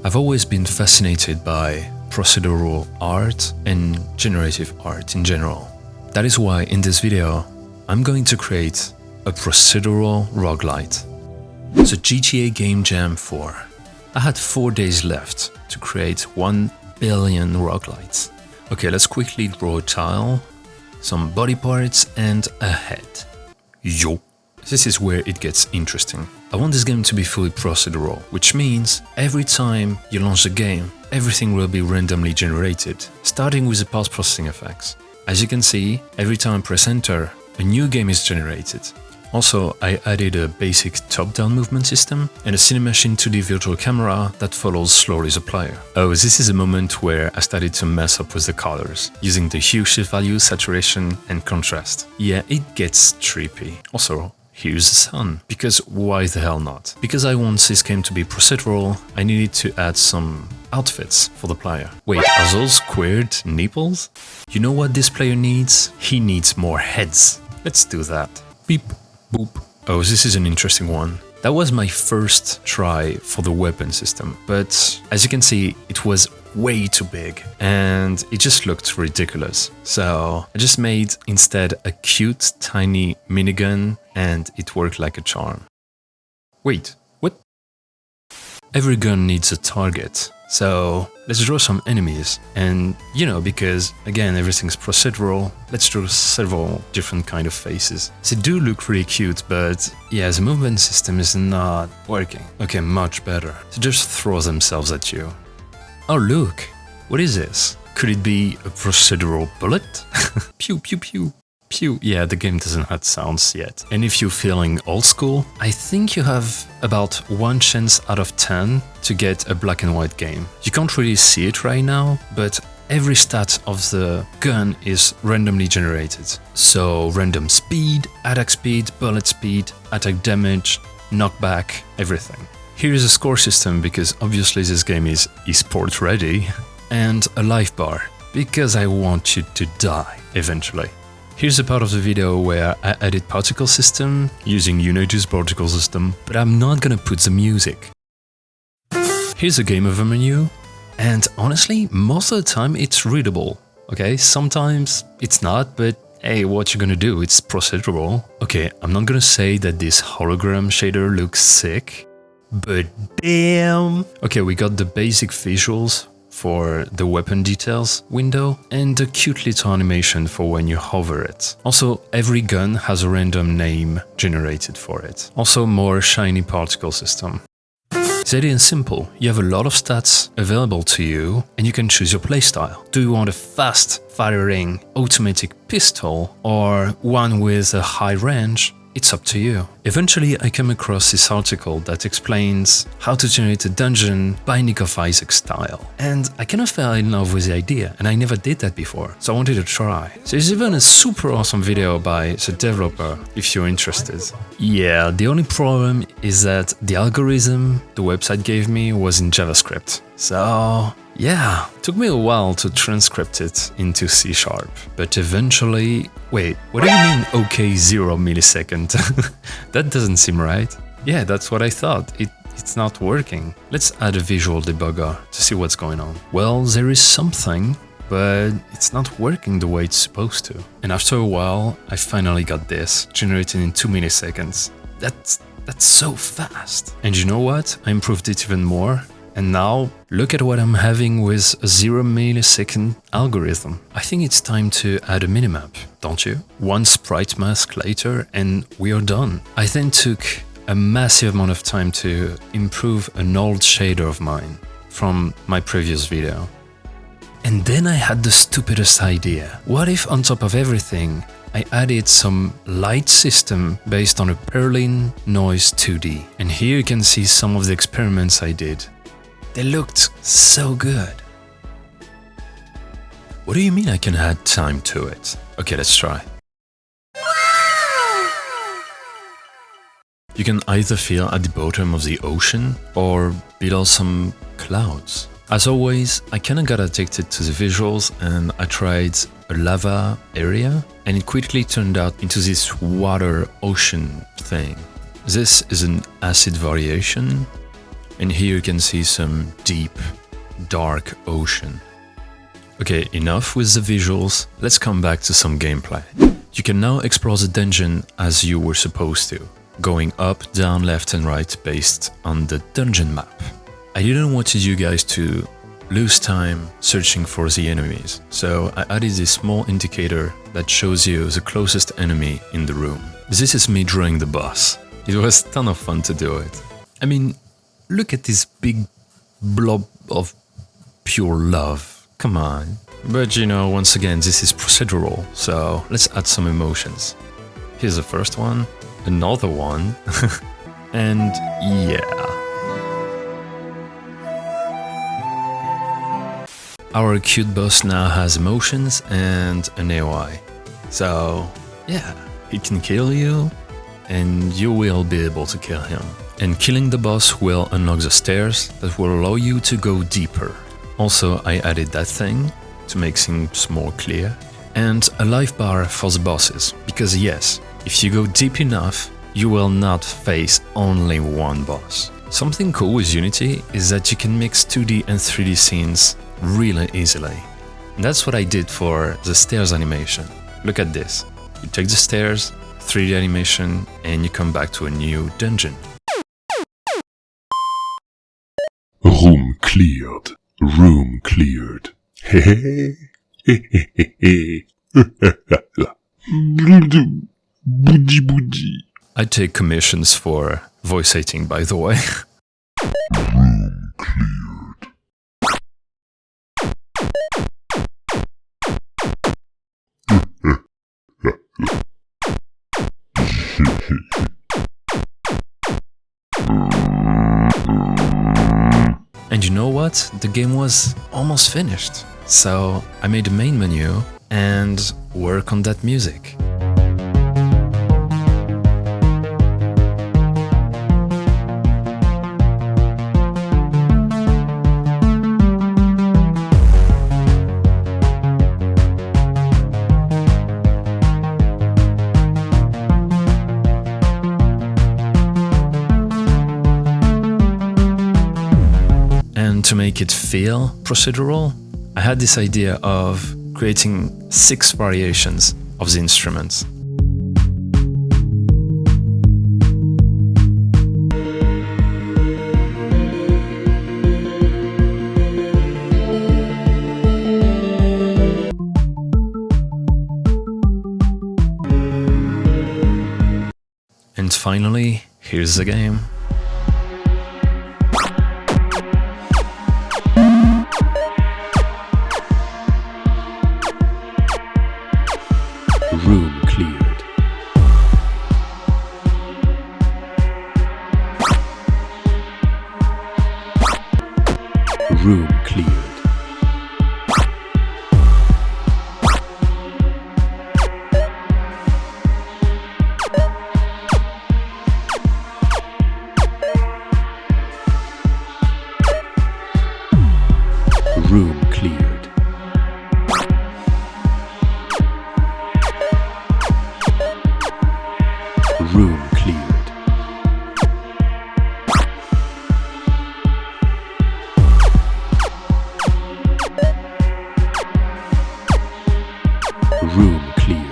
I've always been fascinated by procedural art and generative art in general. That is why in this video, I'm going to create a procedural roguelite. So GTA Game Jam 4. I had 4 days left to create 1 billion roguelites. Okay, let's quickly draw a tile, some body parts and a head. Yo! This is where it gets interesting. I want this game to be fully procedural, which means every time you launch the game, everything will be randomly generated, starting with the post-processing effects. As you can see, every time I press enter, a new game is generated. Also, I added a basic top-down movement system and a Cinemachine 2D virtual camera that follows slowly the player. Oh, this is a moment where I started to mess up with the colors, using the hue shift value, saturation and contrast. Yeah, it gets trippy. Also, here's the sun, because why the hell not? Because I want this game to be procedural, I needed to add some outfits for the player. Wait, are those squared nipples? You know what this player needs? He needs more heads. Let's do that. Beep, boop. Oh, this is an interesting one. That was my first try for the weapon system, but as you can see, it was way too big and it just looked ridiculous. So I just made instead a cute tiny minigun and it worked like a charm. Wait, what? Every gun needs a target. So let's draw some enemies and, you know, because again everything's procedural, let's draw several different kind of faces. They do look really cute, but yeah, the movement system is not working. Okay, much better. So just throw themselves at you. Oh look, what is this? Could it be a procedural bullet? Pew pew pew. Pew. Yeah, the game doesn't have sounds yet. And if you're feeling old school, I think you have about 1 chance out of 10 to get a black and white game. You can't really see it right now, but every stat of the gun is randomly generated. So random speed, attack speed, bullet speed, attack damage, knockback, everything. Here is a score system because obviously this game is esport ready, and a life bar because I want you to die eventually. Here's a part of the video where I added particle system using Unity's particle system, but I'm not gonna put the music. Here's a game over menu, and honestly, most of the time it's readable. Okay, sometimes it's not, but hey, what you gonna do? It's procedural. Okay, I'm not gonna say that this hologram shader looks sick, but damn! Okay, we got the basic visuals for the weapon details window and a cute little animation for when you hover it. Also, every gun has a random name generated for it. Also, more shiny particle system. It's idea is simple. You have a lot of stats available to you and you can choose your playstyle. Do you want a fast firing automatic pistol or one with a high range? It's up to you. Eventually, I came across this article that explains how to generate a dungeon Binding of Isaac style. And I kind of fell in love with the idea, and I never did that before, so I wanted to try. So there's even a super awesome video by the developer, if you're interested. Yeah, the only problem is that the algorithm the website gave me was in JavaScript. So yeah, it took me a while to transcript it into C#, but eventually... Wait, what do you mean OK 0 millisecond? That doesn't seem right. Yeah, that's what I thought. It's not working. Let's add a visual debugger to see what's going on. Well, there is something, but it's not working the way it's supposed to. And after a while, I finally got this, generated in 2 milliseconds. That's so fast. And you know what? I improved it even more. And now, look at what I'm having with a 0 millisecond algorithm. I think it's time to add a minimap, don't you? 1 sprite mask later and we are done. I then took a massive amount of time to improve an old shader of mine from my previous video. And then I had the stupidest idea. What if on top of everything, I added some light system based on a Perlin Noise 2D. And here you can see some of the experiments I did. They looked so good. What do you mean I can add time to it? Okay, let's try. You can either feel at the bottom of the ocean or below some clouds. As always, I kinda got addicted to the visuals and I tried a lava area and it quickly turned out into this water ocean thing. This is an acid variation. And here you can see some deep, dark ocean. Okay, enough with the visuals, let's come back to some gameplay. You can now explore the dungeon as you were supposed to, going up, down, left and right based on the dungeon map. I didn't want you guys to lose time searching for the enemies, so I added this small indicator that shows you the closest enemy in the room. This is me drawing the boss. It was a ton of fun to do it. I mean, look at this big blob of pure love. Come on. But you know, once again, this is procedural, so let's add some emotions. Here's the first one, another one, and yeah. Our cute boss now has emotions and an AOI. So yeah, he can kill you, and you will be able to kill him. And killing the boss will unlock the stairs that will allow you to go deeper. Also, I added that thing to make things more clear. And a life bar for the bosses, because yes, if you go deep enough, you will not face only one boss. Something cool with Unity is that you can mix 2D and 3D scenes really easily. And that's what I did for the stairs animation. Look at this. You take the stairs, 3D animation, and you come back to a new dungeon. Room cleared. Room cleared. Hehe. Booty booty. I take commissions for voice acting, by the way. Room cleared. And you know what? The game was almost finished. So I made a main menu and work on that music. And to make it feel procedural, I had this idea of creating 6 variations of the instruments. And finally, here's the game. Room cleared. Room cleared. Room cleared. Room cleared. Room cleared.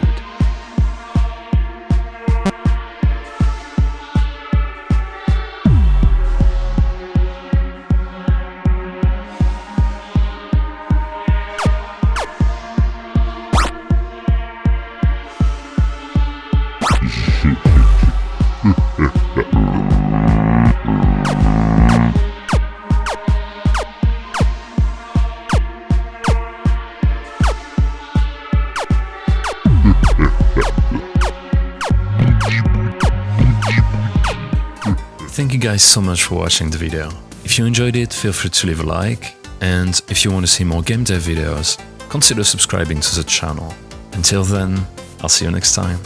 Thank you guys so much for watching the video. If you enjoyed it, feel free to leave a like, and if you want to see more game dev videos, consider subscribing to the channel. Until then, I'll see you next time.